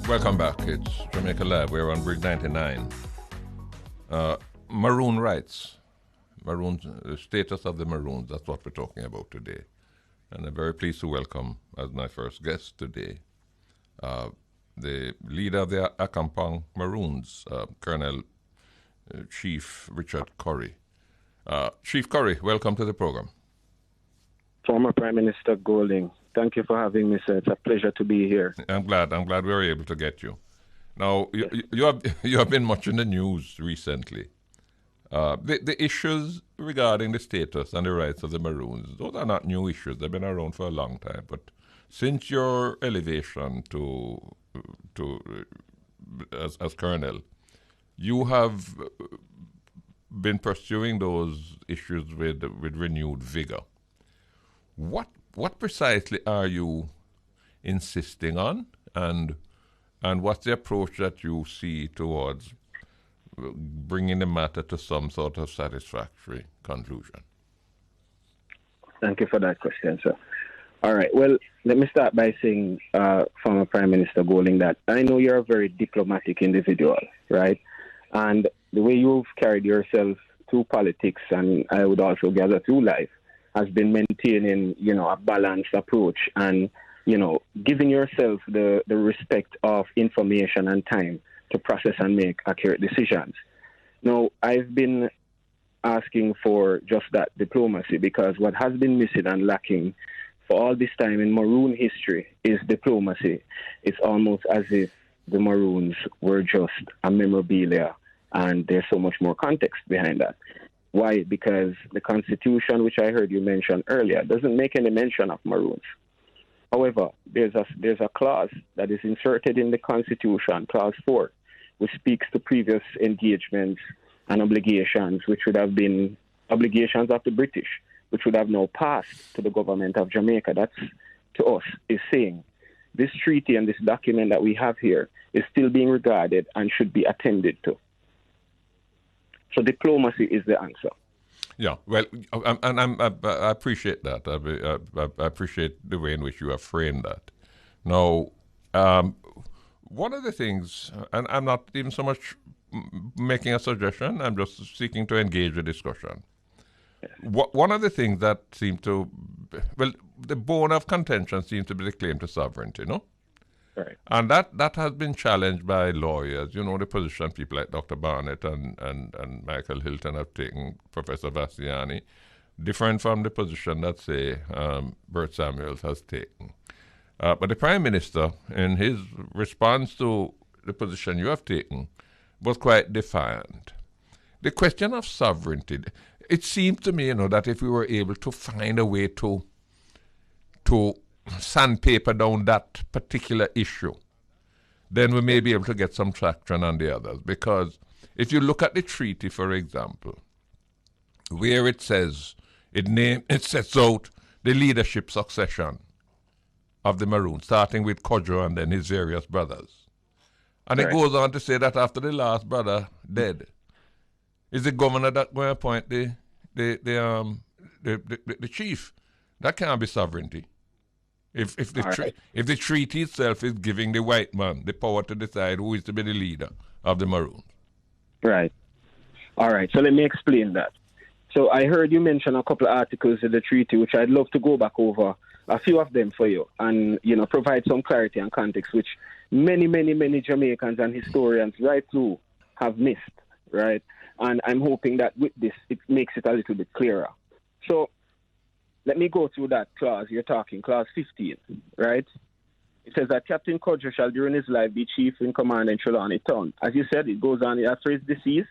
Welcome back. It's Jamaica Live. We're on Bridge 99. Maroon rights. Maroons, the status of the Maroons. That's what we're talking about today. And I'm very pleased to welcome as my first guest today the leader of the Akampong Maroons, Colonel Chief Richard Curry. Chief Curry, welcome to the program. Former Prime Minister Golding, thank you for having me, sir. It's a pleasure to be here. I'm glad we were able to get you. Now, you have been much in the news recently. The issues regarding the status and the rights of the Maroons, those are not new issues. They've been around for a long time. But since your elevation as colonel, you have been pursuing those issues with renewed vigor. What precisely are you insisting on, and what's the approach that you see towards bringing the matter to some sort of satisfactory conclusion? Thank you for that question, sir. All right. Well, let me start by saying, former Prime Minister Golding, that I know you're a very diplomatic individual, right? And the way you've carried yourself through politics, and I would also gather through life, has been maintaining, a balanced approach and, giving yourself the respect of information and time to process and make accurate decisions. Now, I've been asking for just that diplomacy, because what has been missing and lacking for all this time in Maroon history is diplomacy. It's almost as if the Maroons were just a memorabilia, and there's so much more context behind that. Why? Because the Constitution, which I heard you mention earlier, doesn't make any mention of Maroons. However, there's a clause that is inserted in the Constitution, Clause 4, which speaks to previous engagements and obligations, which would have been obligations of the British, which would have now passed to the government of Jamaica. That's, to us, is saying this treaty and this document that we have here is still being regarded and should be attended to. So diplomacy is the answer. Yeah, well, I appreciate that. I appreciate the way in which you have framed that. Now, one of the things, and I'm not even so much making a suggestion, I'm just seeking to engage the discussion. One of the things that seem to, the bone of contention seems to be the claim to sovereignty, no? Right. And that has been challenged by lawyers. The position people like Dr. Barnett and Michael Hilton have taken, Professor Vassiani, different from the position that, say, Bert Samuels has taken. But the Prime Minister, in his response to the position you have taken, was quite defiant. The question of sovereignty, it seems to me, that if we were able to find a way to sandpaper down that particular issue, then we may be able to get some traction on the others. Because if you look at the treaty, for example, where it says, it sets out the leadership succession of the Maroons, starting with Kodjo and then his various brothers. And It goes on to say that after the last brother dead, is the governor that going to appoint the chief. That can't be sovereignty. If the treaty itself is giving the white man the power to decide who is to be the leader of the Maroons. Right. All right. So let me explain that. So I heard you mention a couple of articles in the treaty, which I'd love to go back over a few of them for you and, provide some clarity and context, which many, many, many Jamaicans and historians right through have missed, right? And I'm hoping that with this, it makes it a little bit clearer. So let me go through that clause you're talking, Clause 15, right? It says that Captain Kodjo shall during his life be chief in command in Trelawney Town. As you said, it goes on after his decease.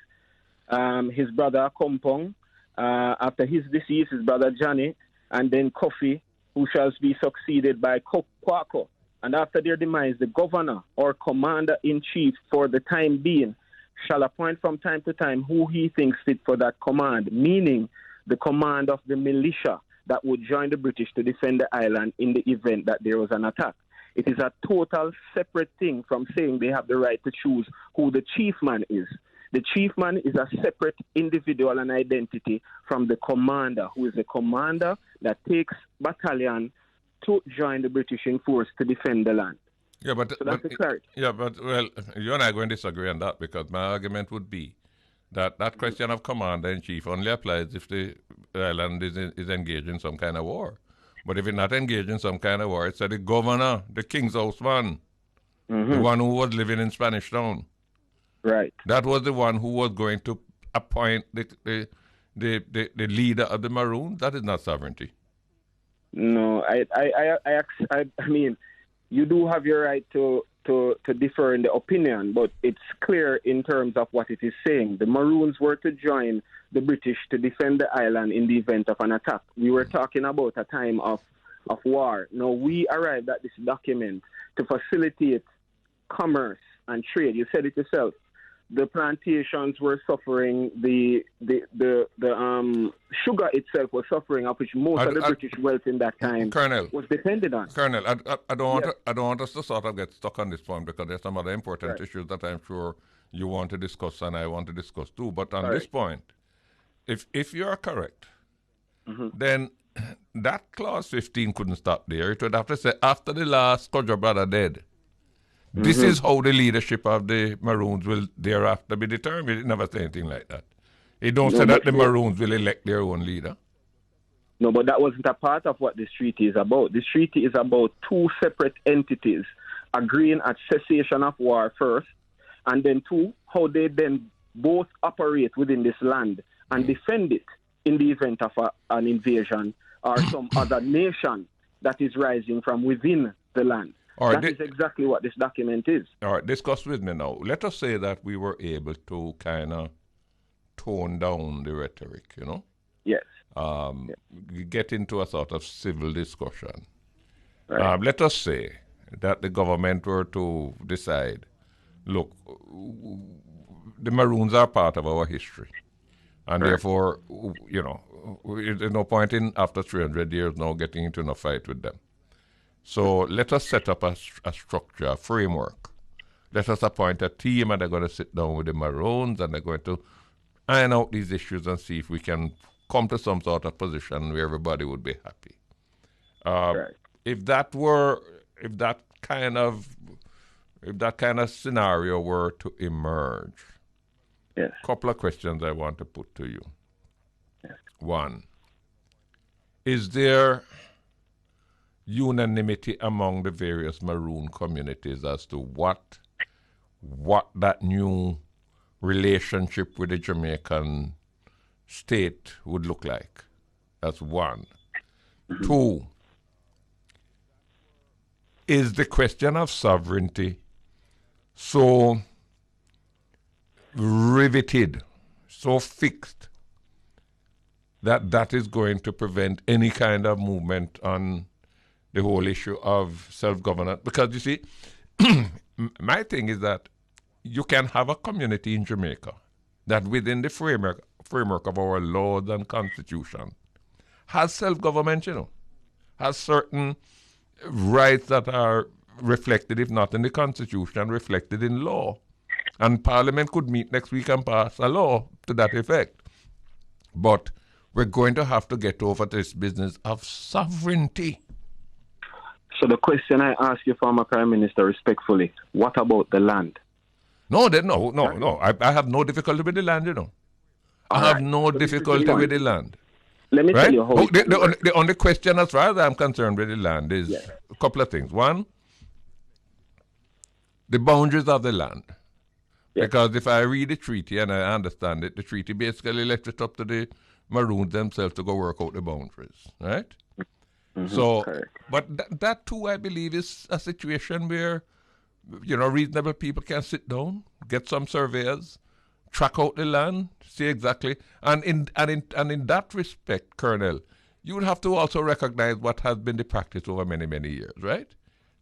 His brother Kompong, after his decease, his brother Johnny, and then Kofi, who shall be succeeded by Kwako. And after their demise, the governor or commander-in-chief for the time being shall appoint from time to time who he thinks fit for that command, meaning the command of the militia that would join the British to defend the island in the event that there was an attack. It is a total separate thing from saying they have the right to choose who the chief man is. The chief man is a separate individual and identity from the commander, who is a commander that takes battalion to join the British in force to defend the land. Yeah, So that's the clarity. yeah, but well, you and I are going to disagree on that because my argument would be that that question of commander in chief only applies if the island is engaged in some kind of war. But if it's not engaged in some kind of war, it's the governor, the king's houseman, the one who was living in Spanish Town. Right. That was the one who was going to appoint the leader of the Maroons. That is not sovereignty. No, I mean, you do have your right to differ in the opinion, but it's clear in terms of what it is saying. The Maroons were to join the British to defend the island in the event of an attack. We were talking about a time of war. Now, we arrived at this document to facilitate commerce and trade. You said it yourself. The plantations were suffering. The sugar itself was suffering, of which most of the British wealth in that time Colonel, was depended on. Colonel, I don't want us to sort of get stuck on this point because there's some other important issues that I'm sure you want to discuss and I want to discuss too. But on this point, if you are correct, then that clause 15 couldn't stop there. It would have to say after the last Kodjo brother dead. This is how the leadership of the Maroons will thereafter be determined. It never say anything like that. It don't say that the Maroons will elect their own leader. No, but that wasn't a part of what this treaty is about. This treaty is about two separate entities agreeing at cessation of war first, and then two, how they then both operate within this land and defend it in the event of an invasion or some other nation that is rising from within the land. Right, that is exactly what this document is. All right, discuss with me now. Let us say that we were able to kind of tone down the rhetoric, you know? Yes. Get into a sort of civil discussion. Right. Let us say that the government were to decide, look, the Maroons are part of our history. And therefore, you know, there's no point in, after 300 years now, getting into a fight with them. So let us set up a structure, a framework. Let us appoint a team and they're going to sit down with the Maroons and they're going to iron out these issues and see if we can come to some sort of position where everybody would be happy. If that kind of scenario were to emerge, a couple of questions I want to put to you. One, is there unanimity among the various Maroon communities as to what that new relationship with the Jamaican state would look like? That's one. Two, is the question of sovereignty so riveted, so fixed, that is going to prevent any kind of movement on the whole issue of self-governance? Because you see, my thing is that you can have a community in Jamaica that within the framework of our laws and constitution has self-government, you know, has certain rights that are reflected, if not in the constitution, reflected in law. And Parliament could meet next week and pass a law to that effect. But we're going to have to get over this business of sovereignty. So the question I ask you, former Prime Minister, respectfully, what about the land? No. I have no difficulty with the land, you know. I have no difficulty with the land. Let me tell you how the only question as far as I'm concerned with the land is a couple of things. One, the boundaries of the land. Because if I read the treaty and I understand it, the treaty basically left it up to the Maroons themselves to go work out the boundaries, right? But that too, I believe, is a situation where, you know, reasonable people can sit down, get some surveyors, track out the land, see exactly, and in that respect, Colonel, you would have to also recognize what has been the practice over many, many years, right?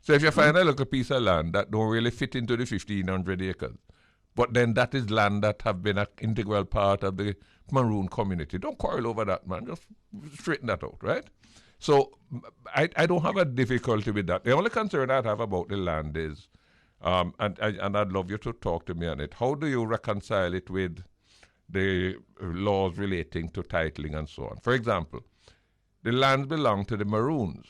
So if you find a little piece of land that don't really fit into the 1,500 acres, but then that is land that have been an integral part of the Maroon community, don't quarrel over that, man. Just straighten that out, right? So I don't have a difficulty with that. The only concern I have about the land is, and I'd love you to talk to me on it, how do you reconcile it with the laws relating to titling and so on? For example, the land belonged to the Maroons,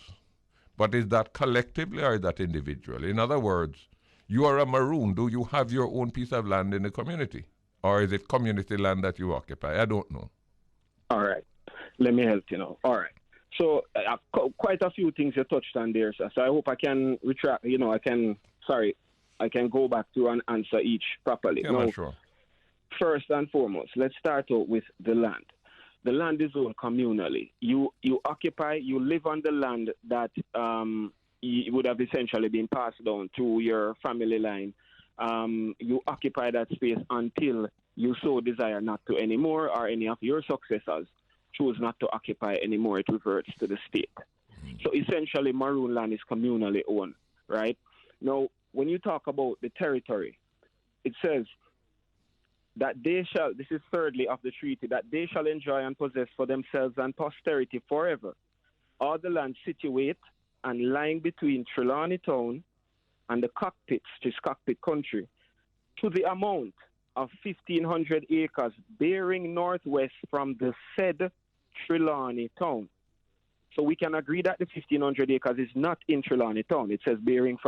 But is that collectively or is that individually? In other words, you are a Maroon. Do you have your own piece of land in the community? Or is it community land that you occupy? I don't know. All right. Let me help you now. All right. So quite a few things you touched on there, sir. So I hope I can retract, I can go back to and answer each properly. Yeah, now, sure. First and foremost, let's start out with the land. The land is owned communally. You live on the land that would have essentially been passed down to your family line. You occupy that space until you so desire not to anymore, or any of your successors choose not to occupy anymore. It reverts to the state. So essentially, Maroon land is communally owned, right? Now, when you talk about the territory, it says that they shall, this is thirdly of the treaty, that they shall enjoy and possess for themselves and posterity forever all the land situate and lying between Trelawney Town and the Cockpits, which is Cockpit Country, to the amount of 1,500 acres bearing northwest from the said Trelawney Town. So we can agree that the 1,500 acres is not in Trelawney Town. It says bearing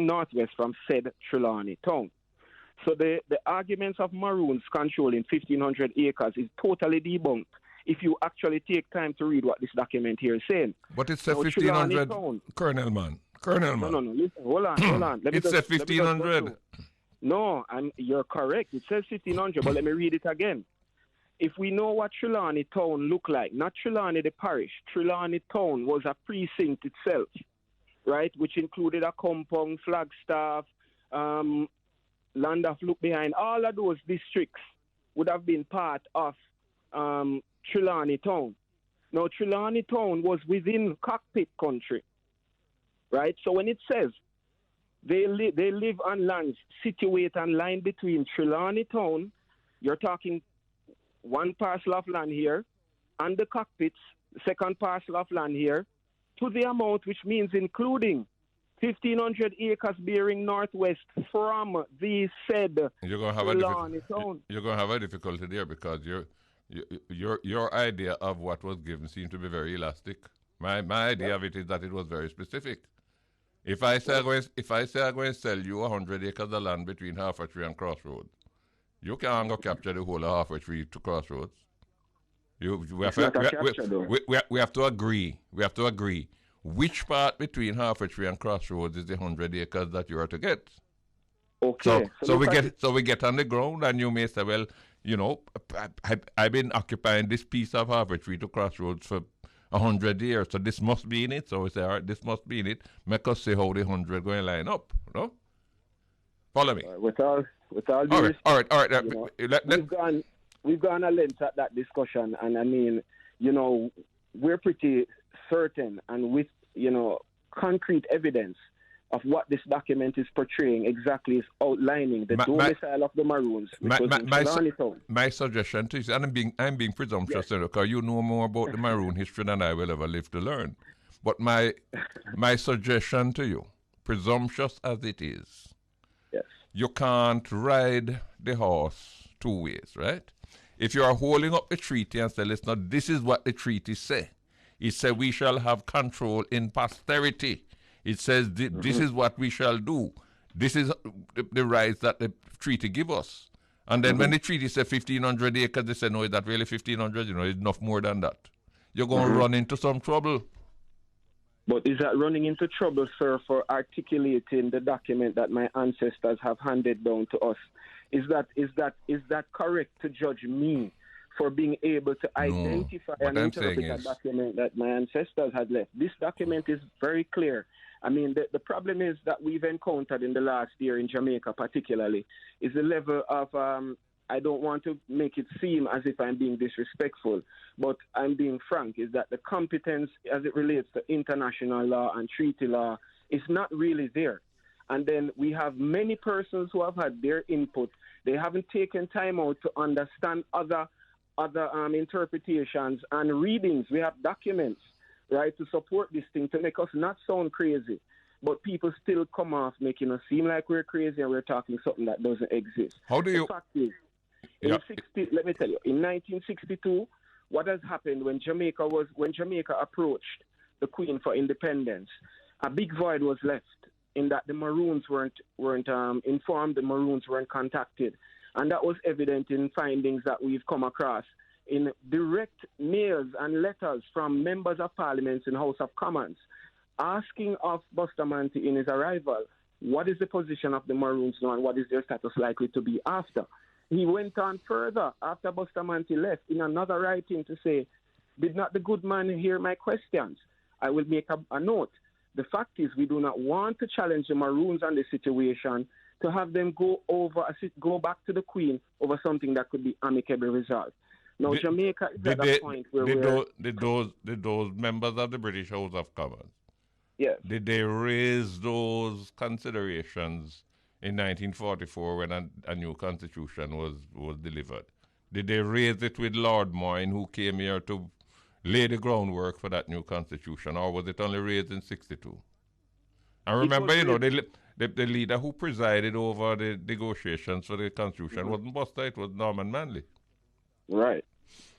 northwest from said Trelawney Town. So the arguments of Maroons controlling 1,500 acres is totally debunked if you actually take time to read what this document here is saying. But it says 1,500, Colonel Man. No, listen, hold on. It says 1,500. No, you're correct. It says 1,500, but let me read it again. If we know what Trelawney Town looked like, not Trelawney the parish, Trelawney Town was a precinct itself, right, which included a compound, Flagstaff, Land of Look Behind. All of those districts would have been part of Trelawney Town. Now, Trelawney Town was within Cockpit Country, right? So when it says they live on lands situate and lying between Trelawney Town, you're talking one parcel of land here, and the Cockpits, second parcel of land here, to the amount, which means including 1,500 acres bearing northwest from the said Trelawney Town. You're going to have a difficulty there because your idea of what was given seemed to be very elastic. My idea of it is that it was very specific. If I say I'm going to sell you 100 acres of land between Halfway Tree and Crossroads, you can't go capture the whole of Halfway Tree to Crossroads. We have to agree. We have to agree. Which part between Halfway Tree and Crossroads is the 100 acres that you are to get? Okay. So we get on the ground, and you may say, well, I've been occupying this piece of Halfway Tree to Crossroads for 100 years, so this must be in it. So we say, all right, this must be in it. Make us see how the 100 going to line up. No? Follow me. With all right. We've gone a length at that discussion, and I mean, we're pretty certain and with, concrete evidence of what this document is portraying exactly is outlining the domicile of the Maroons, which was in Trelawney Town. My suggestion to you, and I'm being presumptuous, because you know more about the Maroon history than I will ever live to learn. But my suggestion to you, presumptuous as it is, yes, you can't ride the horse two ways, right? If you are holding up the treaty and say, listen, this is what the treaty say. It says we shall have control in posterity. It says this is what we shall do. This is the rights that the treaty give us. And then when the treaty says 1,500 acres, they say, no, is that really 1,500? It's enough more than that. You're going to run into some trouble. But is that running into trouble, sir, for articulating the document that my ancestors have handed down to us? Is that correct to judge me for being able to identify and interpret a document that my ancestors had left? This document is very clear. I mean, the problem is that we've encountered in the last year in Jamaica particularly is the level of, I don't want to make it seem as if I'm being disrespectful, but I'm being frank, is that the competence as it relates to international law and treaty law is not really there. And then we have many persons who have had their input. They haven't taken time out to understand other interpretations and readings. We have documents, right, to support this thing, to make us not sound crazy. But people still come off making us seem like we're crazy and we're talking something that doesn't exist. How do you... The fact is, let me tell you, in 1962, what has happened when Jamaica approached the Queen for independence, a big void was left in that the Maroons weren't informed, the Maroons weren't contacted. And that was evident in findings that we've come across in direct mails and letters from members of parliament in the House of Commons asking of Bustamante in his arrival, what is the position of the Maroons now and what is their status likely to be after? He went on further after Bustamante left in another writing to say, did not the good man hear my questions? I will make a note. The fact is we do not want to challenge the Maroons on the situation to have them go back to the Queen over something that could be amicably resolved. Now, Jamaica is at a point where did those members of the British House of Commons, yes, did they raise those considerations in 1944 when a new constitution was delivered? Did they raise it with Lord Moyne, who came here to lay the groundwork for that new constitution, or was it only raised in 62? I remember, the leader who presided over the negotiations for the constitution wasn't Buster, it was Norman Manley. Right.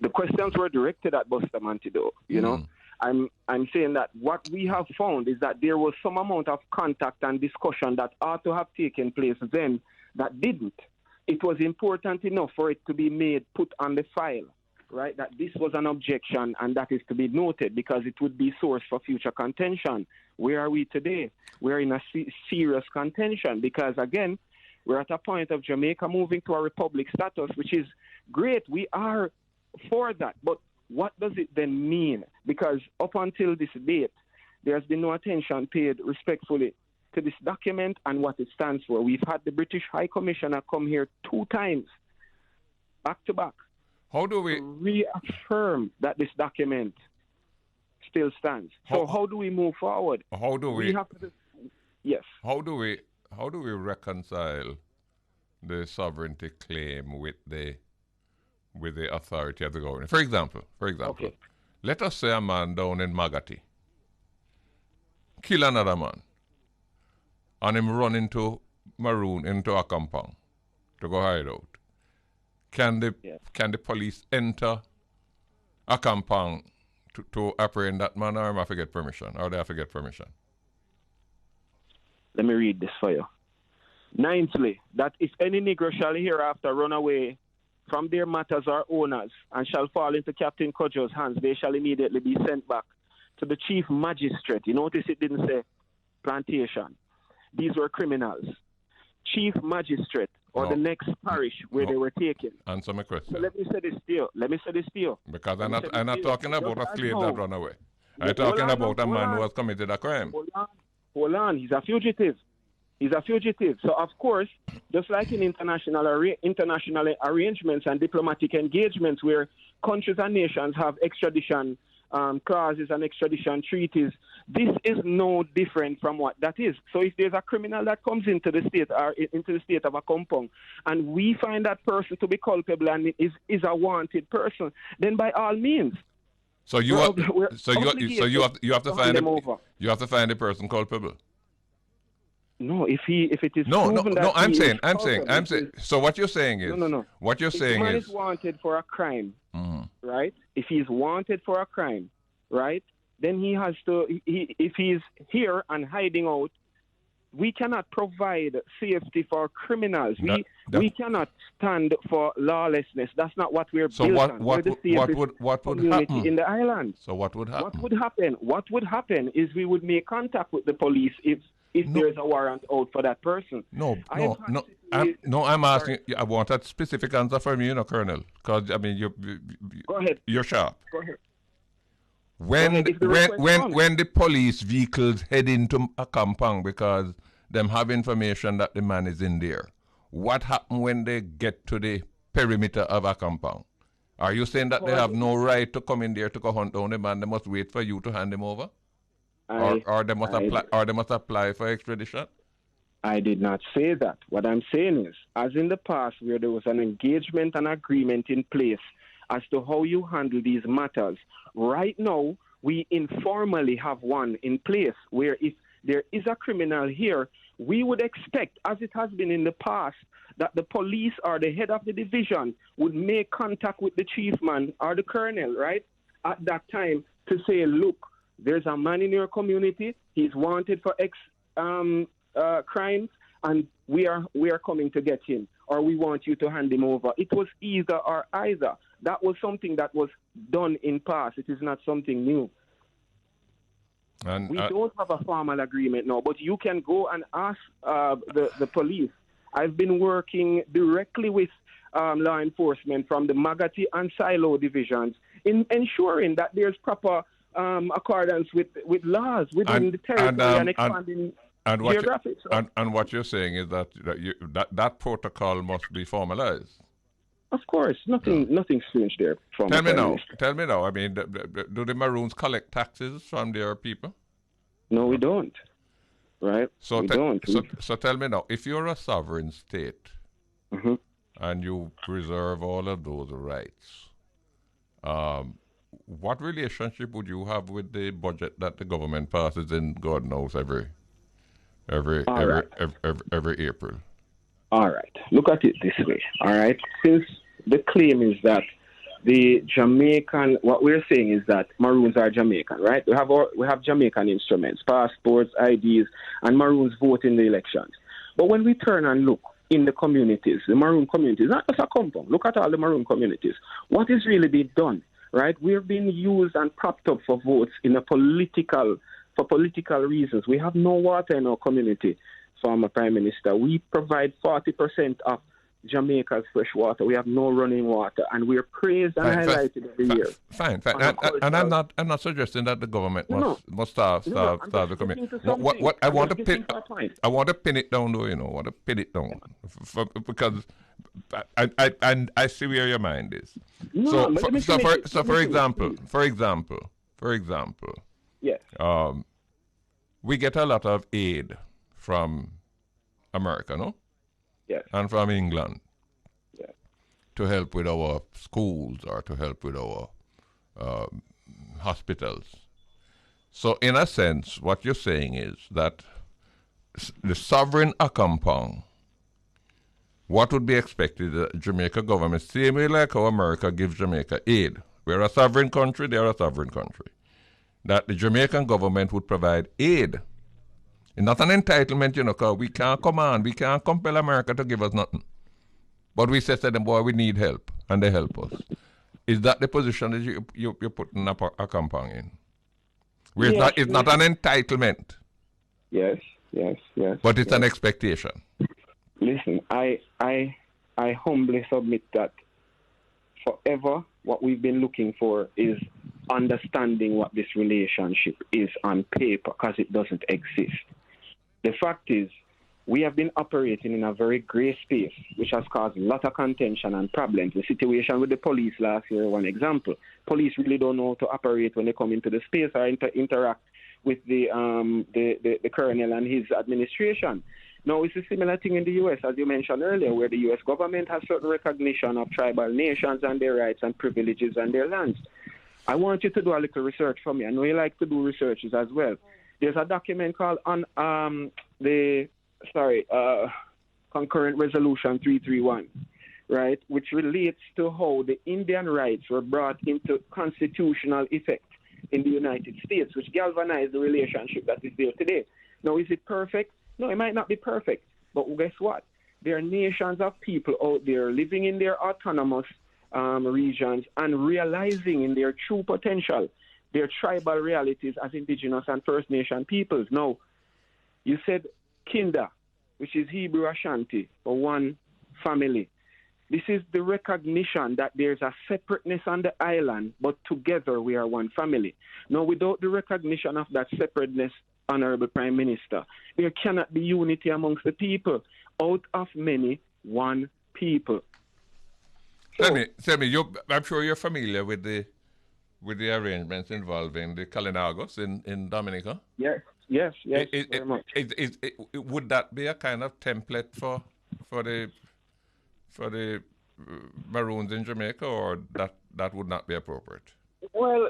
The questions were directed at Bustamante, though, you know. I'm saying that what we have found is that there was some amount of contact and discussion that ought to have taken place then that didn't. It was important enough for it to be put on the file, right, that this was an objection and that is to be noted because it would be source for future contention. Where are we today? We're in a serious contention because, again, we're at a point of Jamaica moving to a republic status, which is great. We are for that. But what does it then mean? Because up until this date, there has been no attention paid respectfully to this document and what it stands for. We've had the British High Commissioner come here 2 times, back to back. How do we reaffirm that this document still stands? So how do we move forward? How do we have to, yes. How do we reconcile the sovereignty claim with the authority of the government? For example, okay, let us say a man down in Magati kill another man and him run into a compound to go hide out. Can the police enter a compound to apprehend that man, or have to get permission? Or they have to get permission? Let me read this for you. Ninthly, that if any negro shall hereafter run away from their matters or owners and shall fall into Captain Cudjoe's hands, they shall immediately be sent back to the chief magistrate. You notice it didn't say plantation. These were criminals. Chief magistrate or the next parish where they were taken. Answer my question. So let me say this to you. Because I'm not talking about a slave that run away. I'm talking about a man who has committed a crime. Hold on. He's a fugitive. So, of course, just like in international arrangements and diplomatic engagements where countries and nations have extradition clauses and extradition treaties, this is no different from what that is. So if there's a criminal that comes into the state or into the state of a compound and we find that person to be culpable and is a wanted person, then by all means. So you have to find the person culpable. No, if it is I'm saying. So what you're saying is What you're saying is wanted for a crime, right? If he's wanted for a crime, right? Then he has to. If he's here and hiding out, we cannot provide safety for criminals. We cannot stand for lawlessness. That's not what we're built on. What would happen in the island? So what would happen? What would happen is we would make contact with the police if there's a warrant out for that person. I'm asking. I want a specific answer from you, Colonel. Because Go ahead. You're sharp. Go ahead. When the police vehicles head into a compound because them have information that the man is in there, what happens when they get to the perimeter of a compound? Are you saying that they have no right to come in there to go hunt down the man? They must wait for you to hand him over, or they must apply for extradition? I did not say that. What I'm saying is, as in the past where there was an engagement and agreement in place as to how you handle these matters, right now we informally have one in place where if there is a criminal here, we would expect, as it has been in the past, that the police or the head of the division would make contact with the chief man or the colonel, right, at that time to say, look, there's a man in your community, he's wanted for X crimes, and we are coming to get him, or we want you to hand him over. It was either or either. That was something that was done in past. It is not something new. And we don't have a formal agreement now, but you can go and ask the police. I've been working directly with law enforcement from the Magati and Silo divisions in ensuring that there's proper accordance with laws within the territory and expanding geographic. And what you're saying is that that protocol must be formalized. Of course, nothing strange there. Tell me now. I mean, do the Maroons collect taxes from their people? No, we don't. Right? So we don't. So tell me now, if you're a sovereign state and you preserve all of those rights, what relationship would you have with the budget that the government passes in God knows every April? All right. Look at it this way. All right. Since the claim is that the Jamaican, what we're saying is that Maroons are Jamaican, right? We have Jamaican instruments, passports, IDs, and Maroons vote in the elections. But when we turn and look in the communities, the Maroon communities, not just a compound, look at all the Maroon communities. What is really being done, right? We're being used and propped up for votes for political reasons. We have no water in our community, former Prime Minister. We provide 40% of Jamaica's fresh water. We have no running water, and we're praised and highlighted every year. Fine. And I'm not suggesting that the government must starve the community. What I want to pin it down, though. I want to pin it down because I see where your mind is. For example, yes. We get a lot of aid from America, no? Yes. And from England. Yes. To help with our schools or to help with our hospitals. So in a sense, what you're saying is that the sovereign accompang, what would be expected the Jamaica government, same way like how America gives Jamaica aid. We're a sovereign country, they're a sovereign country. That the Jamaican government would provide aid. It's not an entitlement, because we can't command, we can't compel America to give us nothing. But we say to them, boy, we need help, and they help us. Is that the position that you're putting up a compound in? It's not an entitlement. Yes. But it's an expectation. Listen, I humbly submit that forever what we've been looking for is understanding what this relationship is on paper, because it doesn't exist. The fact is, we have been operating in a very grey space, which has caused a lot of contention and problems. The situation with the police last year, one example. Police really don't know how to operate when they come into the space or interact with the colonel and his administration. Now, it's a similar thing in the U.S., as you mentioned earlier, where the U.S. government has certain recognition of tribal nations and their rights and privileges and their lands. I want you to do a little research for me. I know you like to do researches as well. There's a document called Concurrent Resolution 331, right, which relates to how the Indian rights were brought into constitutional effect in the United States, which galvanized the relationship that is there today. Now, is it perfect? No, it might not be perfect. But guess what? There are nations of people out there living in their autonomous regions and realizing in their true potential, their tribal realities as indigenous and First Nation peoples. Now, you said Kinda, which is Hebrew Ashanti, for one family. This is the recognition that there's a separateness on the island, but together we are one family. Now, without the recognition of that separateness, Honorable Prime Minister, there cannot be unity amongst the people. Out of many, one people. Tell me, I'm sure you're familiar with the arrangements involving the Kalinagos in Dominica. Yes, very much. Would that be a kind of template for the Maroons in Jamaica, or that would not be appropriate? Well,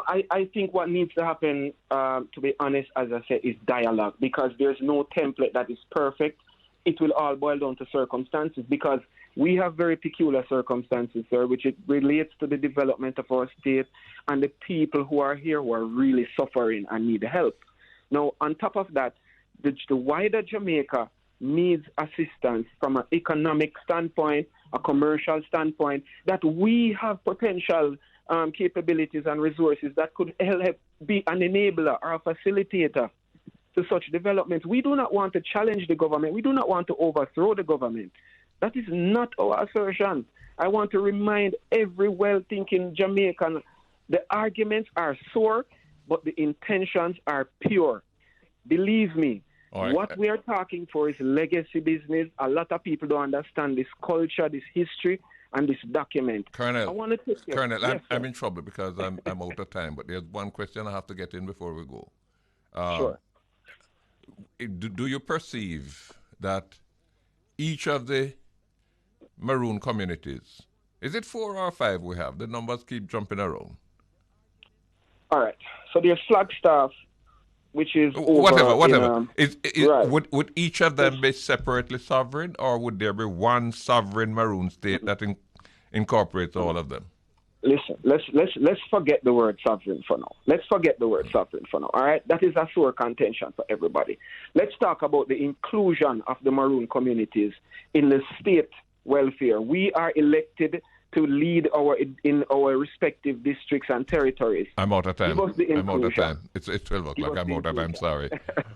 I think what needs to happen, to be honest, as I said, is dialogue, because there's no template that is perfect. It will all boil down to circumstances, because We have very peculiar circumstances, sir, which it relates to the development of our state and the people who are here who are really suffering and need help. Now, on top of that, the wider Jamaica needs assistance from an economic standpoint, a commercial standpoint, that we have potential capabilities and resources that could help be an enabler or a facilitator to such developments. We do not want to challenge the government. We do not want to overthrow the government. That is not our assertion. I want to remind every well-thinking Jamaican, the arguments are sore, but the intentions are pure. Believe me, right. What we are talking for is legacy business. A lot of people don't understand this culture, this history, and this document. Colonel, I want to take Colonel, yes, I'm in trouble because I'm out of time, but there's one question I have to get in before we go. Sure. Do you perceive that each of the Maroon communities, is it 4 or 5 we have? The numbers keep jumping around. All right. So there's Flagstaff, which is whatever. Right. Would each of them be separately sovereign, or would there be one sovereign Maroon state that incorporates all of them? Listen, let's forget the word sovereign for now. Let's forget the word sovereign for now. All right, that is a sore contention for everybody. Let's talk about the inclusion of the Maroon communities in the state welfare. We are elected to lead in our respective districts and territories. I'm out of time. Give us the I'm out of inclusion. time. It's 12 o'clock. I'm out of time. Sorry.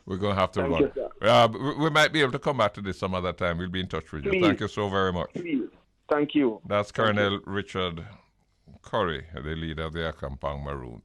We're going to have to Thank run. you, sir. We might be able to come back to this some other time. We'll be in touch with you. Please. Thank you so very much. Please. Thank you. That's Colonel Richard Curry, the leader of the Akampang Maroons.